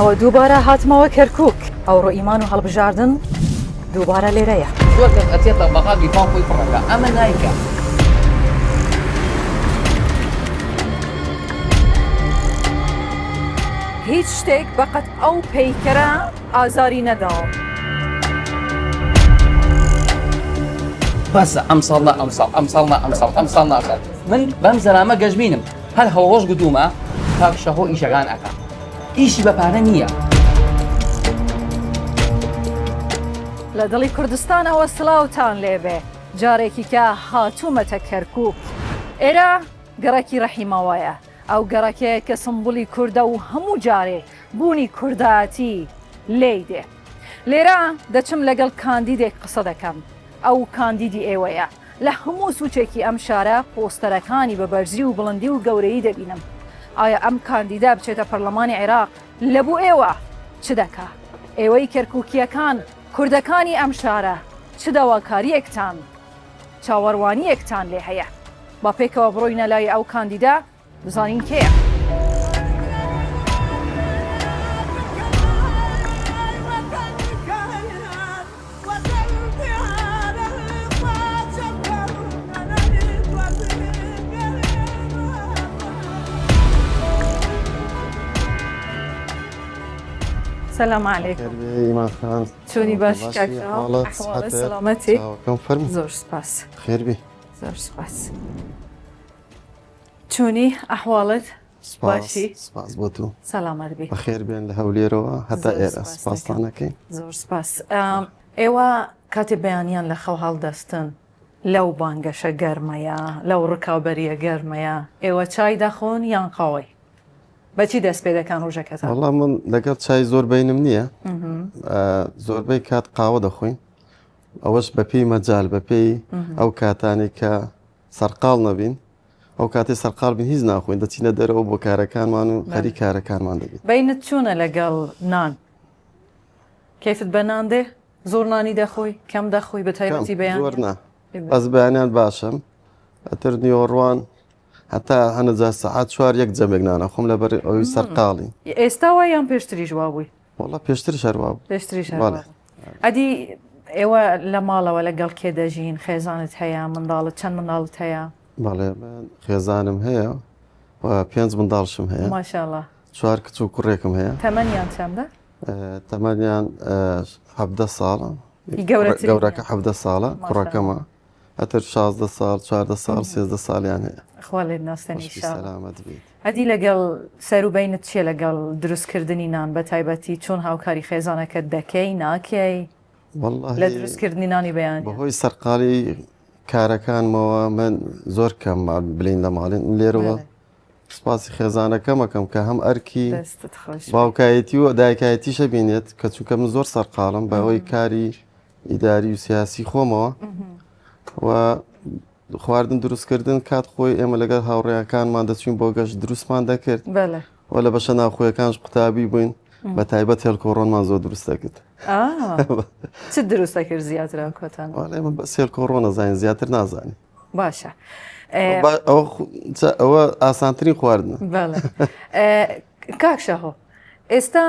ئەوە دووبارە هاتمەوە کەرکووک ئەوڕۆ ئیمان و هەڵبژاردن دووبارە لێرەیە زۆر کەس ئەچێتە بەغا بیفان خۆی پڕەکە ئەمە نایکە هیچ شتێک بەقەت ئەو پەیکەرە ئازاری نەداوە بەسە ئەمساڵ ناکات من بەم زەرامە گەژبینم هەر هەوڕۆژ گوتومە کاک شەهۆ ئیشەکان ئەکا ئیشی بەپارە نییە لە دڵی کوردستانەوە سڵاوتان لێبێ جارێکی کە هاتوومەتە کەرکووک ئێرە گەڕێکی ڕەحیمەوەیە ئەو گەڕەکەیە کە سمبولی کووردە و هەموو جارێ بوونی کوردایەتی لێی دێ لێرە دەچم لەگەڵ کاندیدێک قسە دەکەم ئەو کاندیدی ئێوەیە لە هەموو سوچێکی ئەم شارە پۆستەرەکانی بە بەرزی و بڵندی و گەورەی دەبینم ئایا ئەم کاندیدا بچێتە پەرلەمانی عێراق لە بوو ئێوە چ دەکا ئێوەی کەرکووکیەکان کوردەکانی ئەم شارە چ داواکاریەکتان چاوەڕوانیەکتان لێ هەیە با پێکەوە بڕۆینە لای ئەو کاندیدا بزانین کێیە سلام عليكم إيمان خان شوني باش كاكا أحوال سلامتي كم فرمي زور سباس خير بي زور سباس شوني أحوالك باشي سباس بوتو سلامت بي بخير بين لهوليرو حتى إيرا سباس تانكي زور سباس إيوا كاتب بيانيان لخو هالدستن لو بانگشە گەرمەیە لەو ڕکابەریە گەرمەیە ئێوە چای دەخۆن یان قاوەی بەچی دەست پێ دەکەن ڕۆژەکەتان والله من لەگەڵ چای زۆر بینم نییە زۆربەی کات قاوە دەخۆین ئەوەش بەپێی مەجال بەپێی ئەو کاتانی کە سەرقاڵ نەبین ئەو کاتی سەرقاڵ بین هیچ ناخۆین دەچینە دەرەوە بۆ کارەکانمان و خەری کارەکانمان دەبین بینت چوونە لەگەڵ نان کەیفت بە نان دێ زۆر نانی دەخۆی کەم دەخۆی بە تایبەتی بەیان زۆر نا ئەس بەیانیان باشم ئەتر نیۆڕوان هەتا هەنەجا سەعات چوار یەک جەمێک نانەخۆم لەبەر ئەوی سەرقاڵی ئێستاوە یان پێشتریش وا بووی وڵا پێشتر شەروا بوو پێشتریش ئەدی ئێوە لە ماڵەوە لەگەڵ کێ دەژین خێزانت هەیە منداڵت چەند منداڵت هەیە بەڵێ خێزانم هەیە و 5 منداڵشم هەیە ماشاءالله 4 کچ و کوڕێکم هەیە تەمەنیان چەندە تەمەنیان 17 ساڵە گەورەکە 17 ساڵە کوڕەکەمە ئەتر 16 ساڵ 14 ساڵ 13 ساڵیان هەیە خوا لێت ناستنی سەلامەت بیت ئەدی لەگەڵ سەروبینت چیە لەگەڵ دروستکردنی نان بە تایبەتی چۆن هاوکاری خێزانەکەت دەکەی ناکەی لە دروستکردنی نانی بەیان بەهۆی سەرقاڵی کارەکانمەوە من زۆر کەم بلین لە ماڵین لێرەوە سپاسی خێزانەکەمەکەم کە هەم ئەرکی باوکایەتی و دایکایەتیشە بینێت کە چونکە من زۆر سەرقاڵم بەهۆی کاری ئیداری و سیاسی خۆمەوە و خواردن دروستکردن کات خۆی ئێمە لەگەڵ هاوڕێیەکانمان دەچوین بۆ گەشت دروستمان دەکرد و لە بەشە ناوخۆیەکانش قوتابی بووین بە تایبەت هێلکۆڕۆنمان زۆر دروست دەکرد چ دروست دەکرد زیاترە کۆتان ئێمە بە هێلکۆڕۆ نەزانین زیاتر نازانین باشە ئەوە ئاسانترین خواردنە کاک شەهۆ ئێستا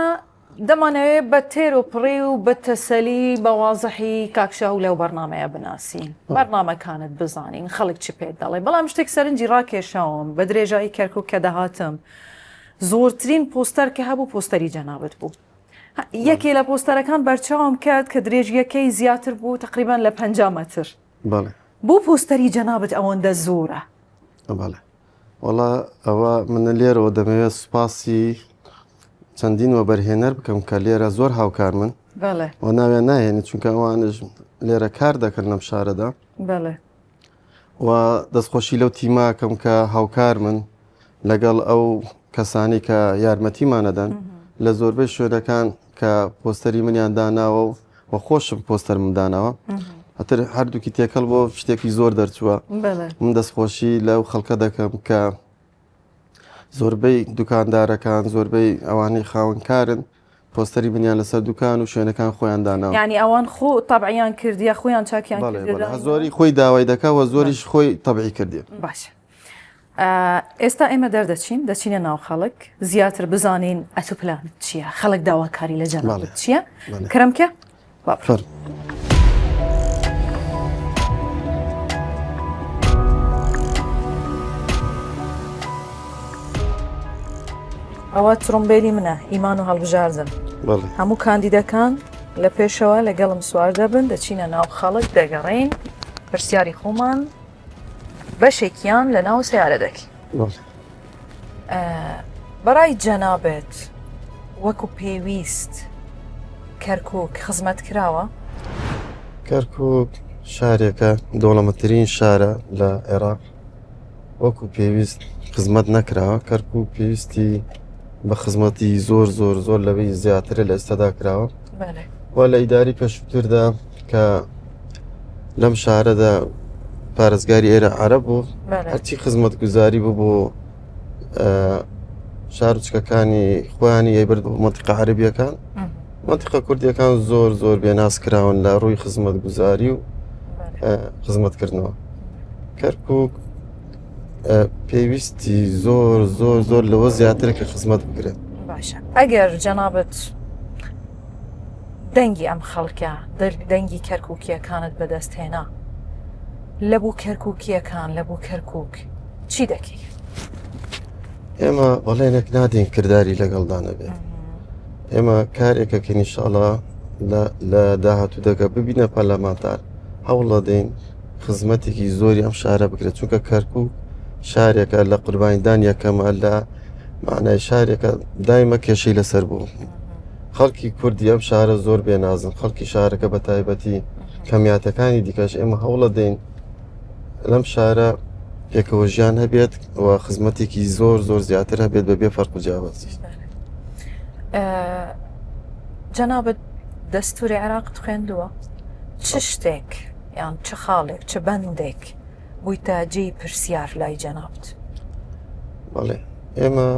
دەمانەوێت بە تێر و پڕی و بە تەسەلی بە وازەحی کاکشە و لەو بەرنامەیە بناسیین بەرنامەکانت بزانین خەڵک چی پێت دەڵێ بەڵام شتێک سەرنجی ڕاکێشاوم بە درێژایی کەرکووک کە دەهاتم زۆرترین پۆستەر کە هەبوو پۆستەری جەنابەت بوو یەکێ لە پۆستەرەکان بەرچاوم کرد کە درێژیەکەی زیاتر بوو تقریبان لە 50 مەتر بۆ پۆستەری جەنابەت ئەوەندە زۆرە بەڵێ وەڵا ئەوە منە لێرەوە دەمەوێت سوپاسی چەندین وە بەرهێنەر بکەم کە لێرە زۆر هاوکار من و ناویان ناهێنێت چونکە ئەوانش لێرە کار دەکرد لەم شارەدا و دەستخۆشی لەو تیماکەم کە هاوکار من لەگەڵ ئەو کەسانی کە یارمەتیمانەدەن لە زۆربەی شوێنەکان کە پۆستەری منیان داناوە و خۆشم پۆستەر من داناوە هەتر هەردووکی تێکەڵ بۆ شتێکی زۆر دەرچووە بەڵێ من دەستخۆشی لەو خەڵکە دەکەم کە زۆربەی دوکاندارەکان زۆربەی ئەوانەی خاوەنکارن پۆستەری بنیان لەسەر دوکان و شوێنەکان خۆیان داناوە یعنی ئەوان خۆ تەبعیان کردیە خۆیان چاکیان کردیە زۆری خۆی داوای دەکەوە زۆریش خۆی تەبعی کردی باشە ئێستا ئێمە دەردەچین دەچینە ناو خەڵک زیاتر بزانین ئەتوپلان چییە خەڵک داواکاری لە جەنابەت چییە کرەمکە فەر ئەوە تڕۆمبێلی منە ئیمان و هەڵبژاردن هەموو کاندیدەکان لە پێشەوە لەگەڵم سوار دەبن دەچینە ناو خەڵک دەگەڕین پرسیاری خۆمان بەشێکیان لە ناو سیارە دەکی بەڕای جەنابێت وەکو پێویست کەرکووک خزمەت کراوە کەرکووک شارێکە دەوڵەمەترین شارە لە عێراق وەکو پێویست خزمەت نەکراوە کەرکووک پێویستی بە خزمەتی زۆر زۆر زۆر لەوەی زیاترە لە ئێستادا کراوە وە لە ئیداری پێشووتردا کە لەم شارەدا پارێزگاری ئێرە عەرەب بوو هەرچی خزمەت گوزاری بوو بۆ شار و چکەکانی خۆیانی یەبرد بۆ مەنتیقە عەرەبیەکان مەنتیقە کوردیەکان زۆر زۆر بێناس کراون لە ڕووی خزمەت گوزاری و خزمەتکردنەوە کەرکووک پێویستی زۆر زۆر زۆر لەوە زیاتر کە خزمەت بگرێت باشە ئەگەر جەنابەت دەنگی ئەم خەڵکە دەنگی کەرکووکیەکانت بەدەستهێنا لە بوو کەرکووکیەکان لە بوو کەرکووک چی دەکەی؟ ئێمە بەڵێنێک نادین کردداری لەگەڵدانە بێت ئێمە کارێکەکەین ئینشاڵڵا لە داهاتوو دەکە ببینە پەرلەمانتار هەوڵ دەدەین خزمەتێکی زۆری ئەم شارە بکرێت چونکە کەرکووک شارێکە لە قوربانیدان یەکەمە لە معنای شارێکە دایمە کێشەی لەسەر بوو خەڵکی کوردی ئەم شارە زۆر بێنازن خەڵکی شارەکە بە تایبەتی کەمیاتەکانی دیکەش ئێمە هەوڵە دەین لەم شارە پێکەوە ژیان هەبێت و خزمەتێکی زۆر زۆر زیاتر هەبێت بەبێ فەرق و جیاوازی جەنابەت دەستوری عێراق خوێندووە چ شتێک یان چ خاڵێک چ بەندێک بوویتە جێی پرسیار لای جەنابەت بەڵێ ئێمە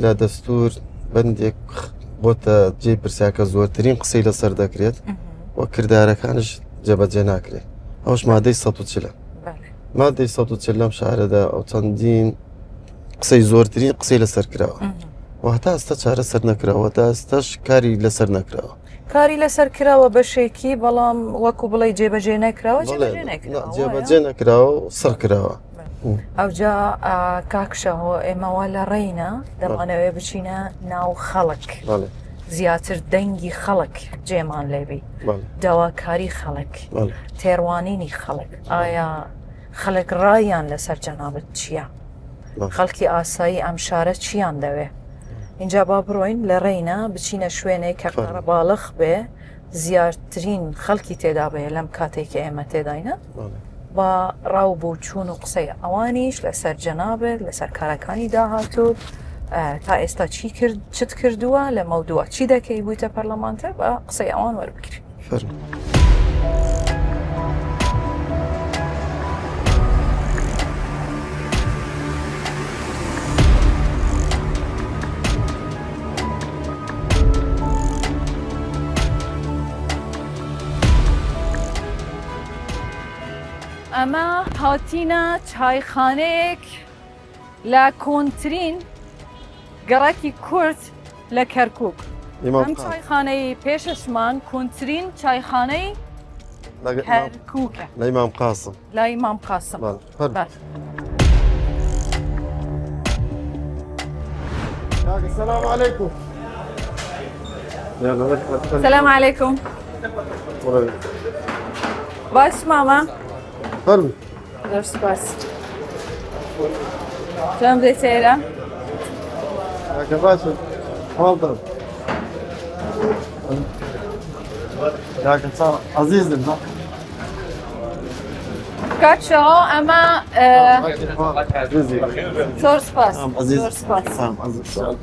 لە دەستور بەندێک بۆتە جێی پرسیارکە زۆرترین قسەی لەسەر دەکرێت و کردارەکانش جێبەجێ ناکرێت ئەوش مادەی ١40 مادەی ١40 لەم شارەدا ئەو چەندین قسەی زۆرترین قسەی لەسەر کراوە وهتا ئێستا چارە سەر نەکراوە تا ئێستاش کاری لەسەر نەکراوە کاری لەسەر کراوە بەشێکی بەڵام وەکو بڵێ جێبەجێ نەکراوە جێبەجێ نەکراوە و سەر کراوە ئەوجا کاکشەهۆ ئێمەوە لە ڕێینە دەمانەوێ بچینە ناو خەڵک زیاتر دەنگی خەڵک جێمان لێبی داواکاری خەڵک تێڕوانینی خەڵک ئایا خەڵک ڕایان لەسەر جەنابەت چییە؟ خەڵکی ئاسایی ئەم شارە چیان دەوێ؟ اینجا با بڕۆین لە ڕێینە بچینە شوێنێک کە قەرە باڵغ بێ زیاترین خەڵکی تێدا بێ لەم کاتێکی ئێمە تێداینە با ڕاو بۆ چوون و قسەی ئەوانیش لەسەر جەنابێت لەسەر کارەکانی داهاتوو تا ئێستا چت کردووە لە مەودووە چی دەکەی بوویتە پەرلەمانتە بە قسەی ئەوان وەربگری ئەمە هاتیینە چایخانەیەک لە کۆنترین گەڕەکی کورد لە کەرکووک ئەم چایخانەی پێشەشمان کۆنترین چایخانەی کەرکووکە لای مام قاسم لای مام قاسم السلام عليكم السلام عليكم باش ماما فرمي درس باس شلون بديت سيرة؟ كيفاش؟ تفضل لكن صار عزيز لنا كاتشو اما سور سباس عزيز سور سباس عزيز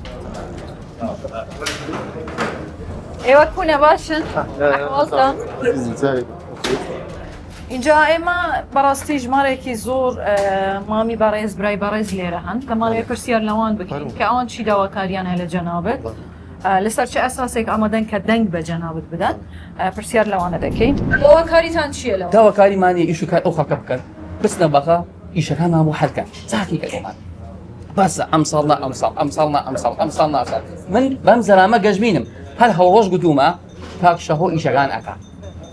ايوه كونا باشن احوالكم زي اینجا ئێمە بەڕاستی ژمارێکی زۆر مامی بەڕێز برای بەڕێز لێرە هەن دەمانەوێت پرسیار لەوان بکەین کە ئەوان چی داواکاریان هەیە لە جەنابەت لەسەر چه ئەساسێک ئامادەن کە دەنگ بە جەنابەت بدەن پرسیار لەوانە دەکەین داواکاریتان چییە لەوە؟ داواکاریمانی ئیش و کار ئەو خەڵکە بکەن بچنە بەخە ئیشەکان هەموو حەلکەن چاکی کەڵمان بەسە ئەم ساڵ ئەم ساڵ ناسەڵ من بەم زەرامە گەژبینم هەر هەوڵۆژ گوتومە کاک شەهۆ ئیشەکان ئەکا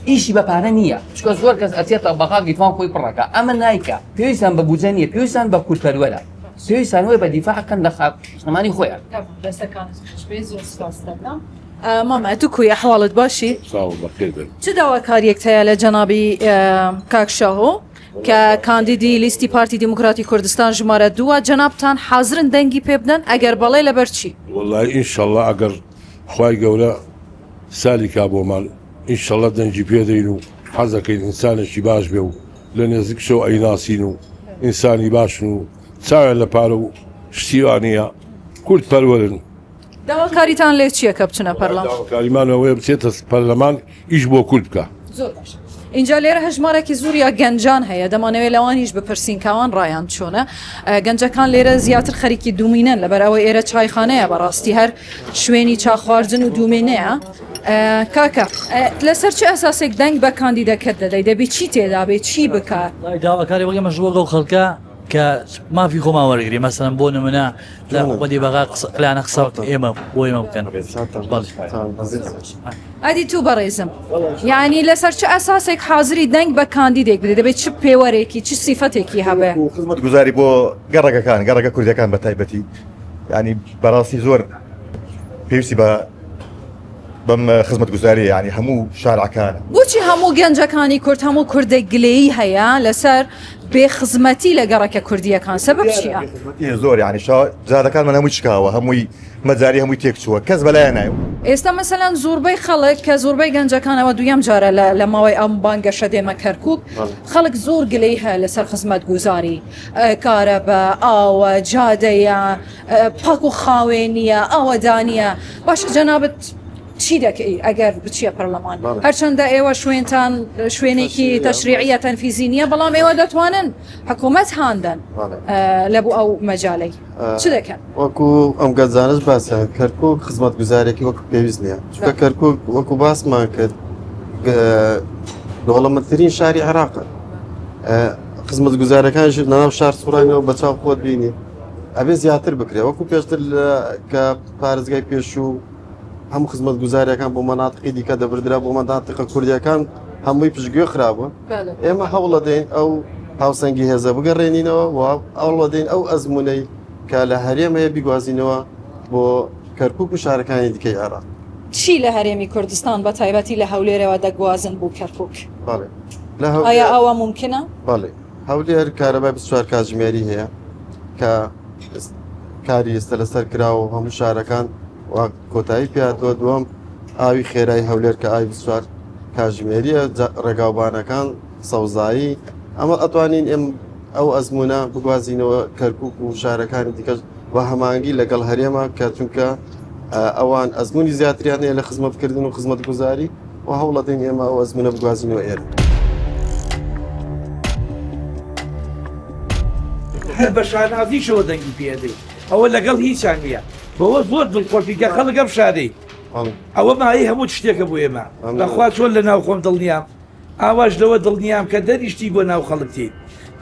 ئیشی بەپارە نییە چکە زۆر کەس ئەچێتە بەخا گیتوان خۆی پڕەکە ئەمە نایکە پێویستان بە بودجە نییە پێویستان بە کورتپەروەرە پێویستان وێ بە دیفاعکەن لە خزمانی خۆیان زۆر سپاس دەکەم ماما تو کوی ئەحواڵت باشی؟ چ داواکاریەک هەیە لە جەنابی کاک شەهۆ کە کاندیدی لیستی پارتی دیموکراتی کوردستان ژمارە 2 جەنابتان حازرن دەنگی پێ بدەن ئەگەر بەڵێ لەبەر چی؟ والله ئینشەڵڵا ئەگەر خوای گەورە سالی کا بۆمان ئینشەڵڵا دەنگی پێدەین و حەزەکەین ئینسانێکی باش بێ و لە نێزیکشەوە ئەیناسین و ئینسانی باشن و چاوێن لە پارە و شتیوانە کورت پەروەرن داواکاریتان لێ چییە کە بچنە پەرلەمان؟ داواکاریمانەوەی بچێتە پەرلەمان ئیش بۆ کورت بکە زۆر باش اینجا لێرە هەژمارێکی زوریە گەنجان هەیە دەمانەوێت لەوانیش بپرسین کاوان ڕایان چۆنە گەنجەکان لێرە زیاتر خەریکی دومینەن لەبەرەوەی ئێرە چایخانەیە بەڕاستی هەر شوێنی چاخواردن و دومێنەیە کاکە لەسەر چه ئەساسێک دەنگ بە کاندیدەکەت دەدەی دەبێت چی تێدا بێت چی بکات؟ داواکاری وەگە مەژووە گەڵ خەڵکە کە مافی خۆمان وەرگری مەسەن بۆ نمونە لە بەدی بەغا قلانە قسە ئێمە بۆ ئێمە بکەن ئەدی تو بەڕێزم یعنی لەسەر چه ئەساسێک حازری دەنگ بە کاندیدێک بدەیت دەبێت چ پێوەرێکی چ سیفەتێکی هەبێ خزمەت گوزاری بۆ گەڕەکەکان کوردەکان بە تایبەتی ینی بەڕاستی زۆر پێویستی بە بەم خزمەت گوزاری ینی هەموو شارعەکانە بۆچی هەموو گەنجەکانی کورد هەموو کوردێک گلەیی هەیە لەسەر بێخزمەتی لە گەڕەکە کوردیەکان سەبەب چییە؟ زۆر ینی جادەکانمان هەمووی چکاوە هەمووی مەجاری هەمووی تێکچووە کەس بەلایە نایە ئێستا مەسەلەن زۆربەی خەڵک کە زۆربەی گەنجەکانەوە دویم جارە لە ماوەی ئەم بانگەشە دێمە کەرکووک خەڵک زۆر گلەی هەیە لەسەر خزمەت گوزاری کارەبە ئاوە جادەیە پاک و خاوێنیە ئاوەدانیە باشە جەنابەت چی دەکەی ئەگەر بچیە پەرلەمان هەرچەندە ئێوە شوێنتان شوێنێکی تەشریعیە تەنفیزی نییە بەڵام ئێوە دەتوانن حکوومەت هاندن لە بۆ ئەو مەجاالەی چ دەکەن وەکو ئەم گەنجانش باسییان کەرکووک خزمەت گوزارێکی وەکو پێویست نییە چکە کەرکووک وەکو باسمان کرد دەوڵەمەندترین شاری عێراقە خزمەت گوزارەکانش ناو شار سوڕانەوە بە چاو خۆت بینی ئەبێ زیاتر بکرێ وەکو پێشتر کە پارێزگای پێشوو هەموو خزمەت گوزاریەکان بۆ مەناتقی دیکە دەبردرا بۆ مەناتقە کوردیەکان هەمووی پشتگوێ خراپە ئێمە هەوڵە دەین ئەو هاوسەنگی هێزە بگەڕێنینەوە و هەوڵە دەین ئەو ئەزمونەی کە لە هەرێمەیە بیگوازینەوە بۆ کەرکووک و شارەکانی دیکەی عێراق چی لە هەرێمی کوردستان بە تایبەتی لە هەولێرەوە دەگوازن بۆ کەرکووک ئایا ئەوە ممکنە؟ بەڵێ هەولێر کارەبای 24 کاتژمێری هەیە کە کاری ئێستا لەسەر کراوە هەموو شارەکان کۆتایی پیادوە دووەم ئاوی خێرای هەولێر کە ئاوی 24 کاتژمێریە ڕێگاوبانەکان سەوزایی ئەمە ئەتوانین ئێم ئەو ئەزمونە بگوازینەوە کەرکووک و شارەکانی دیکەش بە هەمانگی لەگەڵ هەرێمە کە چونکە ئەوان ئەزمموی زیاتریان هەیە لە خزمەتکردن و خزمەت گوزاری و هەوڵە دەین ئێمە ئەو ئەزمونە بگوازینەوە ئێرە هەر بە شانازیشەوە دەنگی پێدەی ئەوە لەگەڵ هیچیان نییە بەوە زۆر دڵخۆشیکە خەڵک ئەم شارەی ئەوە مایی هەموو شتێکە بۆ ئێمە لەخوا چۆن لە ناو خۆم دڵنیام ئاواش لەوە دڵنیام کە دەریشتی بۆ ناو خەڵکتی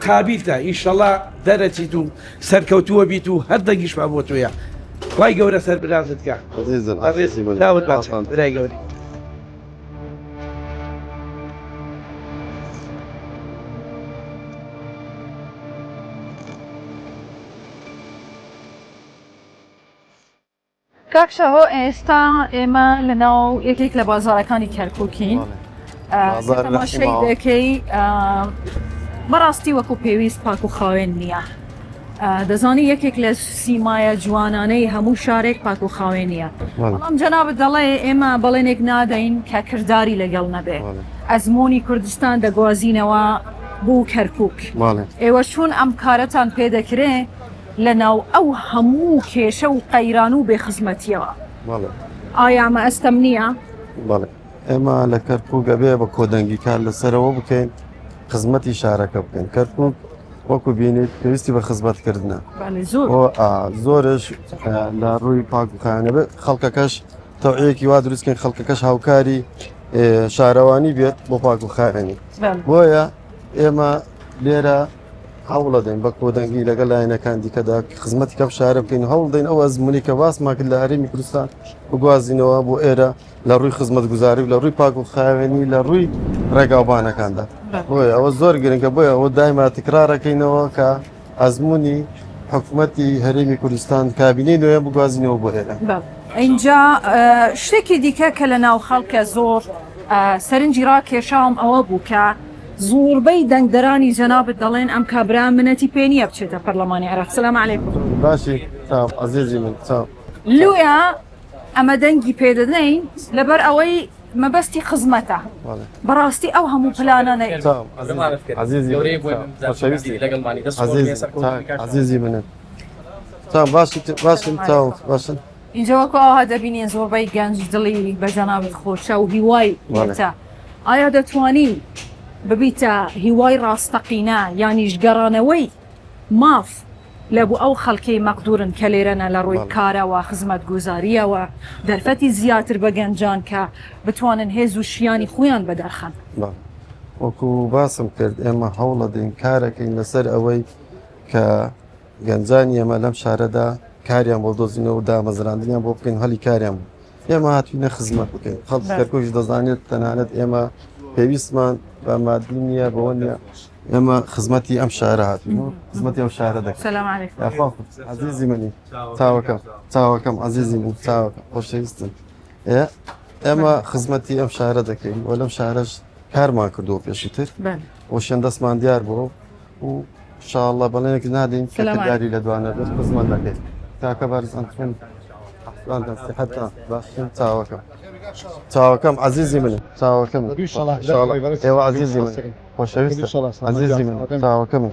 قابیلتە ئیشەڵا دەرەچیت و سەرکەوتووە بیت و هەر دەنگیشما بۆ تۆیە خوای گەورە سەربرازت کە داوت برای گەوری کاک شەهۆ ئێستا ئێمە لەناو یەکێک لە بازارەکانی کەرکووکین تەماشای دەکەی بەڕاستی وەکو پێویست پاک و خاوێن نییە دەزانی یەکێک لە سیمایە جوانانەی هەموو شارێک پاک و خاوێن نییە بەڵام جەنابەت دەڵێ ئێمە بەڵێنێک نادەین کە کردداری لەگەڵ نەبێ ئەزمموی کوردستان دەگوازینەوە بۆ کەرکووک ئێوە چون ئەم کارەتان پێدەکرێ لە ناو ئەو هەموو کێشە و قەیران و بێخزمەتیەوە ئایا ئەمە ئەستەم نییە؟ بەڵێ ئێمە لە کەرکووک گەبێ بە کۆدەنگی کار لەسەرەوە بکەین خزمەتی شارەکە بکەن کەرکووک وەکو بینیت پێویستی بە خزمەتکردنە زۆر زۆرش لە ڕووی پاکوخانە خەڵکەکەش تەوعەیەکی وا دروستکەن خەڵکەکەش هاوکاری شارەوانی بێت بۆ پاکوخانەی بۆیە ئێمە لێرە هەوڵە دەین بە کۆدەنگی لەگەڵ لایەنەکان دیکەدا خزمەتی کەم شارە بکەین هەوڵ دەین ئەو ئەزمموی کە باسمان کرد لە هەرێمی کوردستان بگوازینەوە بۆ ئێرە لە ڕووی خزمەت گوزاری و لە ڕووی پاکوخاوێنی لە ڕووی ڕێگاوبانەکاندا بۆیە ئەوە زۆر گرنگە بۆیە ئەوە دایما تکرارەکەینەوە کە ئەزمموی حکوومەتی هەرێمی کوردستان کابینەی نوێ بگوازینەوە بۆ ئێرە. اینجا شتێکی دیکە کە لە ناو خەڵکە زۆر سەرنجی ڕاکێشاوم ئەوە بوو کە زۆربەی دەنگدەرانی جەنابەت دەڵێن ئەم کابرا منەتی پێ نییە بچێتە پەرلەمانی عێراق. سەلام عەلەیکوم. باشی چاو عەزیزی من چاو. لویا ئەمە دەنگی پێدەدەین لەبەر ئەوەی مەبەستی خزمەتە بەڕاستی ئەو هەموو پلانانەی عەزیزی منن باشن چاو باشن. اینجا وەکو ئەوها دەبینێن زۆربەی گەنج دڵی بە جەنابەت خۆشە و هیوای بێتە ئایا دەتوانین ببیتە هیوای ڕاستەقینە یانیش گەڕانەوەی ماف لە بۆ ئەو خەڵکەی مەقدورن کە لێرەنە لە ڕووی کارەوە خزمەت گوزاریەوە دەرفەتی زیاتر بە گەنجان کە بتوانن هێز و شیانی خۆیان بەدەرخەن. وەکو باسم کرد ئێمە هەوڵە دەین کارەکەین لەسەر ئەوەی کە گەنجانی ئێمە لەم شارەدا کاریان بۆ دۆزینەوە و دامەزراندنیان بۆ بکەین هەلی کاریان بوو ئێمە هاتوینە خزمەت بکەین خەڵک کەرکۆش دەزانێت تەنانەت ئێمە پێویستمان بە مادی نییە بەوە نیە ئێمە خزمەتی ئەم شارە هاتوین خزمەتی ئەو شارە دەکەین. سەلام عەلەیکوم. عەزیزی منی چاوەکەم عەزیزی من چاوەکەم خۆشەویستم ئێمە خزمەتی ئەم شارە دەکەین و لەم شارەش کارمان کردووە پێشتر وشێن دەستمان دیار بووە و انشاءالله بەڵێنێک نادەین کەداری لە دوانە دەست خزمەت دەکەین کاکە بارزان حتا باشن چاوەکەم عەزیزی منە چاوەکەم ئێوە عەزیزی من خۆشەویستە عەزیزی من چاوەکەم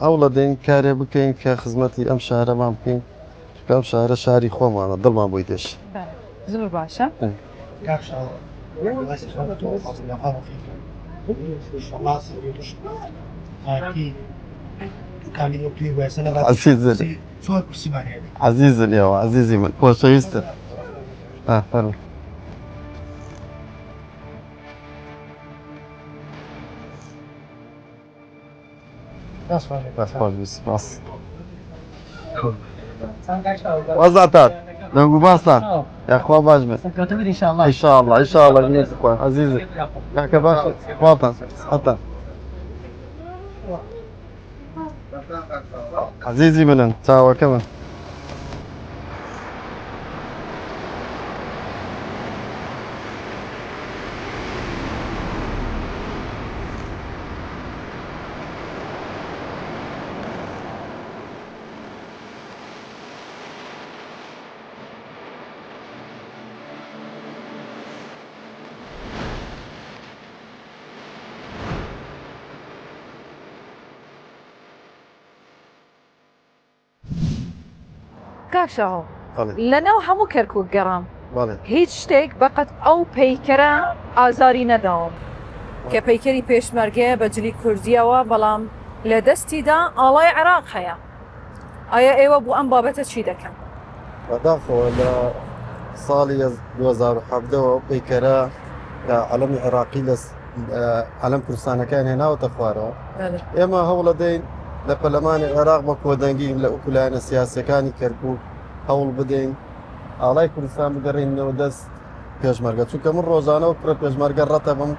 ئەوڵە دەین کارێ بکەین کە خزمەتی ئەم شارەمان بکەین ئەم شارە شاری خۆمانە دڵمان بۆی دێش. زۆر باشە. عەزیزن ئێوە عەزیزی من خۆشەویستە فەرموو. وەزاتان دەنگ و باسان یاخوا باش بێت ئینشاءالله بینێت عەزیزم کاکە باشە خۆتان هەتا عەزیزی منن چاوەکەمە. کاکشاو لەناو هەموو کەرکووک گەڕام هیچ شتێک بەقەت ئەو پەیکەرە ئازاری نەداوم کە پەیکەری پێشمەرگەیە بە جلی کوردیەوە بەڵام لە دەستیدا ئاڵای عێراق هەیە. ئایا ئێوە بۆ ئەم بابەتە چی دەکەن؟ بەداخەوە لە ساڵی 2017ەوە پەیکەرە لە عەلەمی عێراقی لە عەلەم کوردستانەکان هێناوەتە خوارەوە ئێمە هەوڵە دەین لە پەرلەمانی عێراق بە کۆدەنگی لە ئوکلایەنە سیاسەکانی کەرکووک هەوڵ بدەین ئاڵای کوردستان بگەڕێنەوە دەست پێشمەرگە چونکە من ڕۆژانەوە پرە پێشمەرگە ڕەتە بم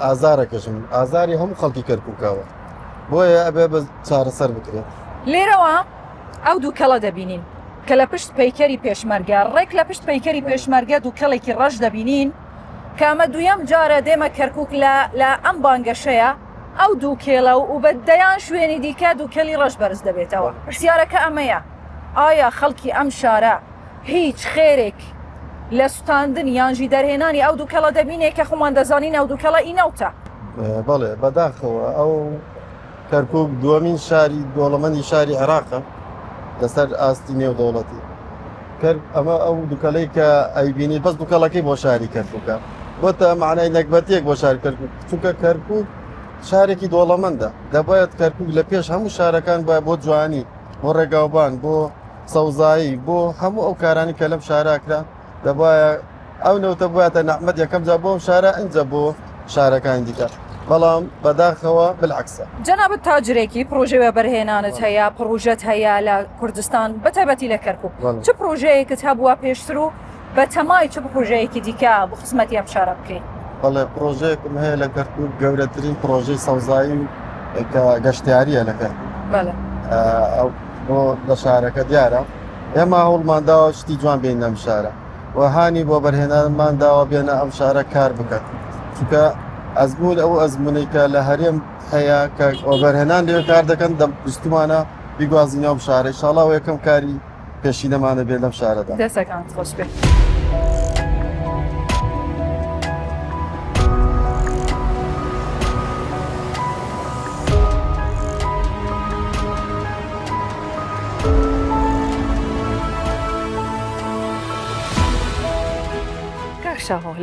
ئازارەکەشم ئازاری هەموو خەڵکی کەرکووکەوە بۆیە ئەبێ بە چارەسەر بکرێت. لێرەوە ئەو دوو کەڵە دەبینین کە لە پشت پەیکەری پێشمەرگە ڕێک لە پشت پەیکەری پێشمەرگە دوو کەڵێکی ڕەش دەبینین کامە دوویەم جارە دێمە کەرکووک لە ئەم بانگەشەیە ئەو دوو کێڵە و بەدەیان شوێنی دیکە دوو کەلی ڕەش بەرز دەبێتەوە. پرسیارەکە ئەمەیە ئایا خەڵکی ئەم شارە هیچ خێرێک لە سوتاندن یانژی دەرهێنانی ئەو دوو کەڵە دەبینێت کە خۆمان دەزانین ئەو دوو کەڵە ئینەوتە؟ بەڵێ بەداخەوە ئەو کەرکووک دووەمین شاری دۆڵەمەندی شاری عێراقە لەسەر ئاستی نێودەوڵەتی ئەمە ئەو دووکەلەی کە ئەیبینی بەس دووکەڵەکەی بۆ شاری کەرکووکە بۆتە معنای نەکبەتێک بۆ شار کەرکووک چونکە کەرکووک شارێکی دۆڵەمەندە دەبایەت کەرکووک لە پێش هەموو شارەکان بە بۆ جوانی بۆ ڕێگاوبان بۆ سەوزایی بۆ هەموو ئەو کارانی کە لەم شاراکرا دەبایە ئەو نەوتە بایەتە نەحمەد یەکەم جا بۆم شارە ئەنجە بۆ شارەکان دیکە بەڵام بەداخەوە بالعکسە. جەنابەت تاجرێکی پرۆژێ بەبەرهێنانت هەیە پرۆژەت هەیە لە کوردستان بەتایبەتی لە کەرکووک چه پرۆژەیەکت هەبووە پێشتر و بە تەمای چه پرۆژەیەکی دیکە بۆ خزمەتی ئەم شارە بکەین؟ بەڵێ پرۆژەیەکم هەیە لە کەرکووک گەورەترین پرۆژەی سەوزایی کە گەشتیاریە لە کەرکووک بۆ لە شارەکە دیارە ئێمە هەوڵمانداوە شتی جوان بین ئەم شارە وهانی بۆ بەرهێنانمانداوە بێنە ئەم شارە کار بکات چونکە ئەزمون ئەو ئەزمونەی کە لە هەرێم هەیە کە بەرهێنان لێ کار دەکەن دەستمانە بیگوازینەوە شارە ئینشاڵڵا یەکەم کاری پێشینەمانە بێت لەم شارەدا. دەستەکانت خۆش بێت.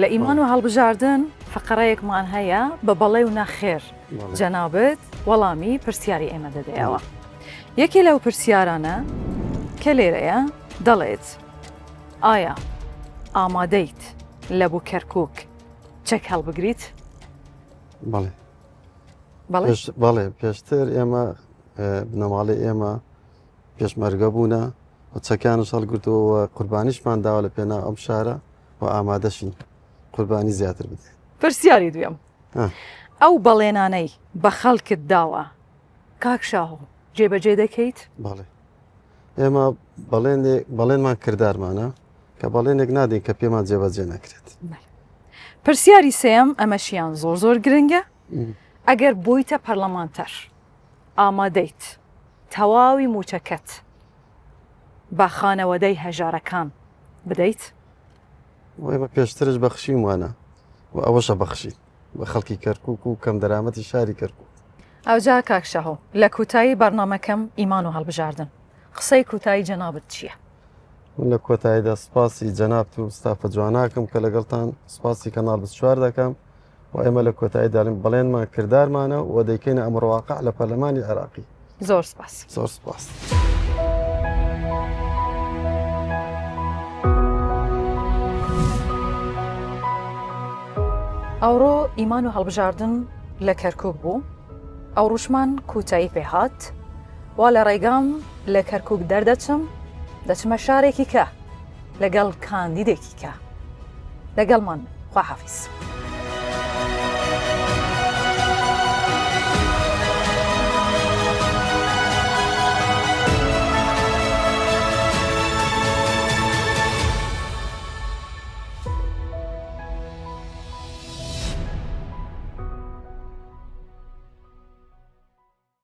لە ئیمان و هەڵبژاردن فقرەیەکمان هەیە بە بەڵێ و نەخێر جەنابەت وەڵامی پرسیاری ئێمە دەدەیەوە یەکێ لەو پرسیارانە کە لێرەیە دەڵێت ئایا ئامادەیت لە بوو کەرکووک چەک هەڵبگریت؟ بەڵێ پێشتر ئێمە بنەماڵی ئێمە پێشمەرگە بوونە و چەکیانش هەڵگرتەوە قوربانیشمان داوە لە پێنا ئەم شارە و ئامادەشین قوربانی زیاتر بدە. پرسیاری دوێم ئەو بەڵێنانەی بە خەڵکت داوە کاک شاهۆ جێبەجێ دەکەیت؟ بەڵێ ئێمە بەڵێنمان کردارمانە کە بەڵێنێک نادین کە پێمان جێبەجێ نەکرێت. پرسیاری سێم ئەمەشیان زۆر گرنگە ئەگەر بوویتە پەرلەمانتەر ئامادەیت تەواوی موچەکەت بە خانەوەدەی هەژارەکان بدەیت؟ ئێمە پێشترش بەخشیم وانە و ئەوەشە بەخشین بە خەڵکی کەرکووک و کەم دەرامەتی شاری کەرکووک. ئەوجا کاکشەهۆ لە کوتایی بەرنامەکەم ئیمان و هەڵبژاردن قسەی کوتایی جەنابەت چییە؟ من لە کۆتاییدا سپاسی جەنابەت و ستافە جواناکەم کە لەگەڵتان سپاسی کەناڵ 24 دەکەم و ئێمە لە کۆتاییداڵین بەڵێنمان کردارمانە و دەیکەینە ئەمڕۆواقع لە پەرلەمانی عێراقی. زۆر سپاس. زۆر سپاس. ئەوڕۆ ئیمان و هەڵبژاردن لە کەرکووک بوو ئەو ڕوشمان کوتایی پێهات وا لە ڕێگام لە کەرکووک دەردەچم دەچمە شارێکی کە لەگەڵ کاندیدێکی کە لەگەڵمان خواحافیز.